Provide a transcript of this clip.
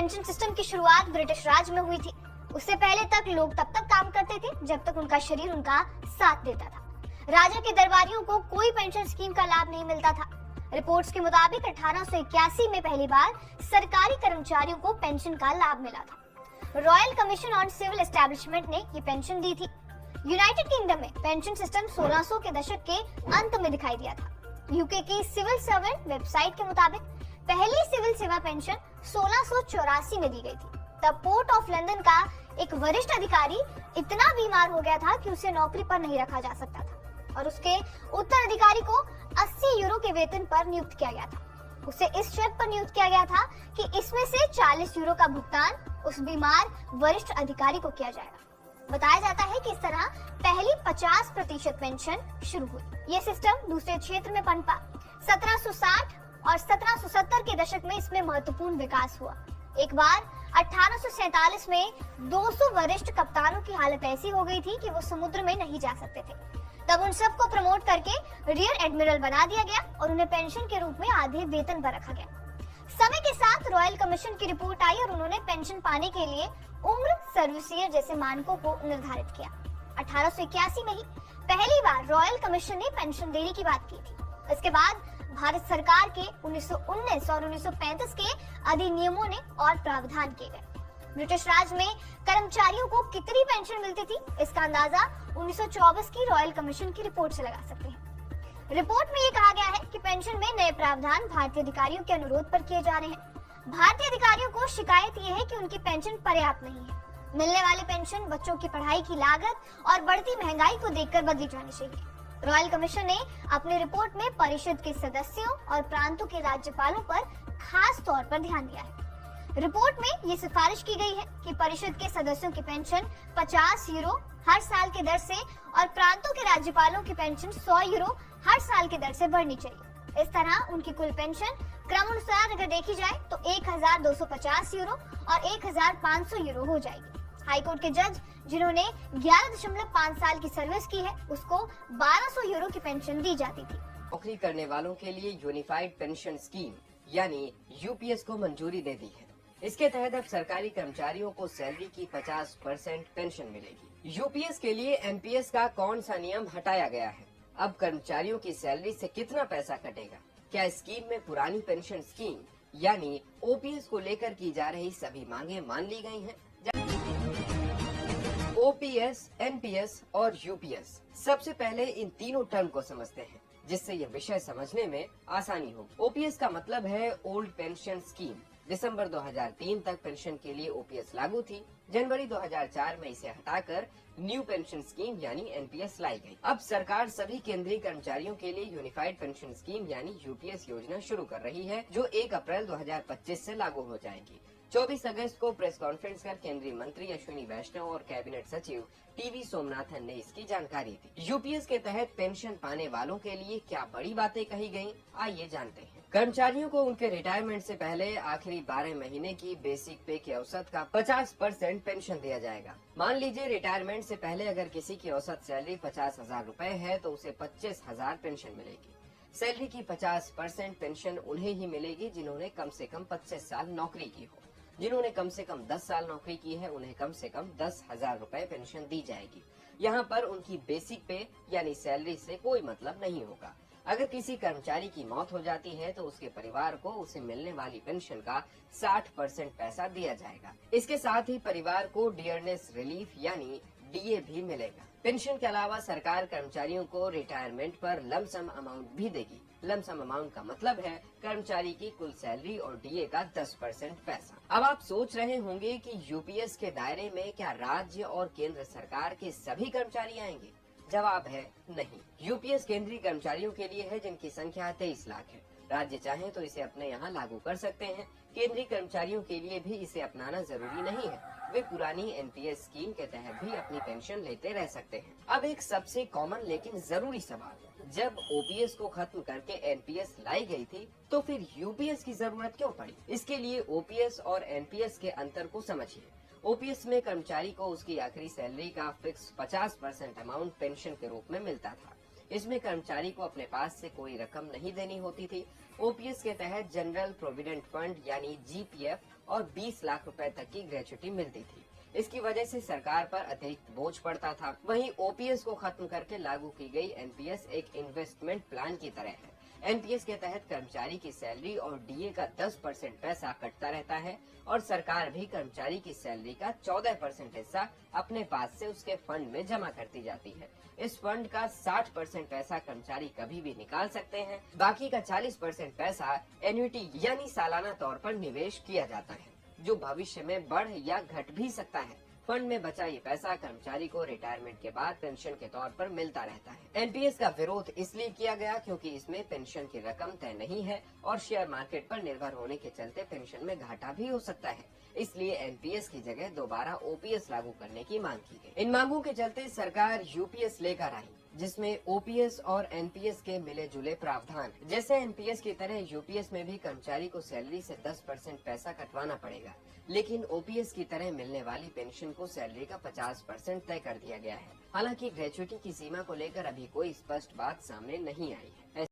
Pension system की शुरुआत British राज में हुई थी। उससे पहले तक लोग तब तक काम करते थे जब तक उनका शरीर उनका साथ देता था। राजा के दरबारियों को कोई पेंशन स्कीम का लाभ नहीं मिलता था। रिपोर्ट्स के मुताबिक 1881 में पहली बार सरकारी कर्मचारियों को पेंशन का लाभ मिला था। Royal commission on civil establishment ने ये पेंशन दी थी। यूनाइटेड किंगडम में पेंशन सिस्टम 1600 के दशक के अंत में दिखाई दिया था। यूके की सिविल सर्वेंट वेबसाइट के मुताबिक पहली सिविल सेवा पेंशन 1684 में दी गई थी। तब पोर्ट ऑफ लंदन का एक वरिष्ठ अधिकारी इतना बीमार हो गया था कि उसे नौकरी पर नहीं रखा जा सकता था और उसके उत्तराधिकारी को 80 यूरो के वेतन पर नियुक्त किया गया था। उसे इस शर्त पर नियुक्त किया गया था कि इसमें से 40 यूरो का भुगतान उस बीमार वरिष्ठ अधिकारी को किया जाएगा। बताया जाता है कि इस तरह पहली 50% पेंशन शुरू हुई। ये सिस्टम दूसरे क्षेत्र में पनपा। 1760 और 1770 के दशक में इसमें महत्वपूर्ण विकास हुआ। एक बार 1847 में 200 वरिष्ठ कप्तानों की हालत ऐसी हो गई थी कि वो समुद्र में नहीं जा सकते थे। तब उन सबको प्रमोट करके रियर एडमिरल बना दिया गया और उन्हें पेंशन के रूप में आधे वेतन पर रखा गया। समय के साथ रॉयल कमीशन की रिपोर्ट आई और उन्होंने पेंशन पाने के लिए उम्र, सर्विस ईयर जैसे मानकों को निर्धारित किया। 1881 में ही पहली बार रॉयल कमीशन ने पेंशन देने की बात की थी। इसके बाद भारत सरकार के 1919 और 1935 के अधिनियमों ने और प्रावधान किए गए। ब्रिटिश राज में कर्मचारियों को कितनी पेंशन मिलती थी, इसका अंदाजा 1924 की रॉयल कमीशन की रिपोर्ट से लगा सकते हैं। रिपोर्ट में ये कहा गया है कि पेंशन में नए प्रावधान भारतीय अधिकारियों के अनुरोध पर किए जा रहे हैं। भारतीय अधिकारियों को शिकायत ये है कि उनकी पेंशन पर्याप्त नहीं है। मिलने वाली पेंशन बच्चों की पढ़ाई की लागत और बढ़ती महंगाई को देखकर बदली जानी चाहिए। रॉयल कमीशन ने अपनी रिपोर्ट में परिषद के सदस्यों और प्रांतों के राज्यपालों पर खास तौर पर ध्यान दिया है। रिपोर्ट में ये सिफारिश की गई है कि परिषद के सदस्यों की पेंशन 50 यूरो हर साल की दर से और प्रांतों के राज्यपालों की पेंशन 100 यूरो हर साल की दर से बढ़नी चाहिए। इस तरह उनकी कुल पेंशन क्रमानुसार अगर देखी जाए तो 1250 यूरो और 1500 यूरो हो जाएगी। हाईकोर्ट के जज जिन्होंने 11.5 साल की सर्विस की है उसको 1200 यूरो की पेंशन दी जाती थी। नौकरी करने वालों के लिए यूनिफाइड पेंशन स्कीम यानी यूपीएस को मंजूरी दे दी है। इसके तहत अब सरकारी कर्मचारियों को सैलरी की 50% पेंशन मिलेगी। यूपीएस के लिए एनपीएस का कौन सा नियम हटाया गया है? अब कर्मचारियों की सैलरी से कितना पैसा कटेगा? क्या स्कीम में पुरानी पेंशन स्कीम यानी ओपीएस को लेकर की जा रही सभी मांगे मान ली गई हैं? ओपीएस, एनपीएस और यूपीएस, सबसे पहले इन तीनों टर्म को समझते हैं जिससे ये विषय समझने में आसानी होगी। ओपीएस का मतलब है ओल्ड पेंशन स्कीम। दिसंबर 2003 तक पेंशन के लिए ओपीएस लागू थी। जनवरी 2004 में इसे हटाकर न्यू पेंशन स्कीम यानी एनपीएस लाई गई। अब सरकार सभी केंद्रीय कर्मचारियों के लिए यूनिफाइड पेंशन स्कीम यानी यूपीएस योजना शुरू कर रही है जो 1 अप्रैल 2025 से लागू हो जाएगी। 24 अगस्त को प्रेस कॉन्फ्रेंस कर केंद्रीय मंत्री अश्विनी वैष्णव और कैबिनेट सचिव टीवी सोमनाथन ने इसकी जानकारी दी। यूपीएस के तहत पेंशन पाने वालों के लिए क्या बड़ी बातें कही गयी, आइए जानते हैं। कर्मचारियों को उनके रिटायरमेंट से पहले आखिरी 12 महीने की बेसिक पे के औसत का 50% पेंशन दिया जाएगा। मान लीजिए रिटायरमेंट से पहले अगर किसी की औसत सैलरी 50,000 रूपए है तो उसे 25,000 पेंशन मिलेगी। सैलरी की 50% पेंशन उन्हें ही मिलेगी जिन्होंने कम से कम 25 साल नौकरी की हो। जिन्होंने कम से कम 10 साल नौकरी की है उन्हें कम से कम 10,000 रूपए पेंशन दी जाएगी। यहाँ पर उनकी बेसिक पे यानी सैलरी से कोई मतलब नहीं होगा। अगर किसी कर्मचारी की मौत हो जाती है तो उसके परिवार को उसे मिलने वाली पेंशन का 60% पैसा दिया जाएगा। इसके साथ ही परिवार को डियरनेस रिलीफ यानी डीए भी मिलेगा। पेंशन के अलावा सरकार कर्मचारियों को रिटायरमेंट पर लमसम अमाउंट भी देगी। लमसम अमाउंट का मतलब है कर्मचारी की कुल सैलरी और डीए का 10% पैसा। अब आप सोच रहे होंगे कि यूपीएस के दायरे में क्या राज्य और केंद्र सरकार के सभी कर्मचारी आएंगे? जवाब है नहीं। यूपीएस केंद्रीय कर्मचारियों के लिए है जिनकी संख्या 23 लाख है। राज्य चाहे तो इसे अपने यहाँ लागू कर सकते हैं। केंद्रीय कर्मचारियों के लिए भी इसे अपनाना जरूरी नहीं है। वे पुरानी एनपीएस स्कीम के तहत भी अपनी पेंशन लेते रह सकते हैं। अब एक सबसे कॉमन लेकिन जरूरी सवाल, जब ओपीएस को खत्म करके एनपीएस लाई गई थी तो फिर यूपीएस की जरूरत क्यों पड़ी? इसके लिए ओपीएस और एनपीएस के अंतर को समझिए। ओपीएस में कर्मचारी को उसकी आखिरी सैलरी का फिक्स 50% अमाउंट पेंशन के रूप में मिलता था। इसमें कर्मचारी को अपने पास से कोई रकम नहीं देनी होती थी। ओपीएस के तहत जनरल प्रोविडेंट फंड यानी जीपीएफ और 20 लाख रुपए तक की ग्रेच्युटी मिलती थी। इसकी वजह से सरकार पर अतिरिक्त बोझ पड़ता था। वहीं ओपीएस को खत्म करके लागू की गई एनपीएस एक इन्वेस्टमेंट प्लान की तरह है। एनपीएस के तहत कर्मचारी की सैलरी और डीए का 10% पैसा कटता रहता है और सरकार भी कर्मचारी की सैलरी का 14% हिस्सा अपने पास से उसके फंड में जमा करती जाती है। इस फंड का 60% पैसा कर्मचारी कभी भी निकाल सकते हैं। बाकी का 40% पैसा एन्युटी यानी सालाना तौर पर निवेश किया जाता है, जो भविष्य में बढ़ या घट भी सकता है। फंड में बचा ये पैसा कर्मचारी को रिटायरमेंट के बाद पेंशन के तौर पर मिलता रहता है। एनपीएस का विरोध इसलिए किया गया क्योंकि इसमें पेंशन की रकम तय नहीं है और शेयर मार्केट पर निर्भर होने के चलते पेंशन में घाटा भी हो सकता है। इसलिए एनपीएस की जगह दोबारा ओपीएस लागू करने की मांग की गई। इन मांगों के चलते सरकार यूपीएस लेकर आई, जिसमें ओपीएस और एनपीएस के मिले जुले प्रावधान। जैसे एनपीएस की तरह यूपीएस में भी कर्मचारी को सैलरी से 10% पैसा कटवाना पड़ेगा, लेकिन ओपीएस की तरह मिलने वाली पेंशन को सैलरी का 50% तय कर दिया गया है। हालांकि ग्रेच्युटी की सीमा को लेकर अभी कोई स्पष्ट बात सामने नहीं आई है।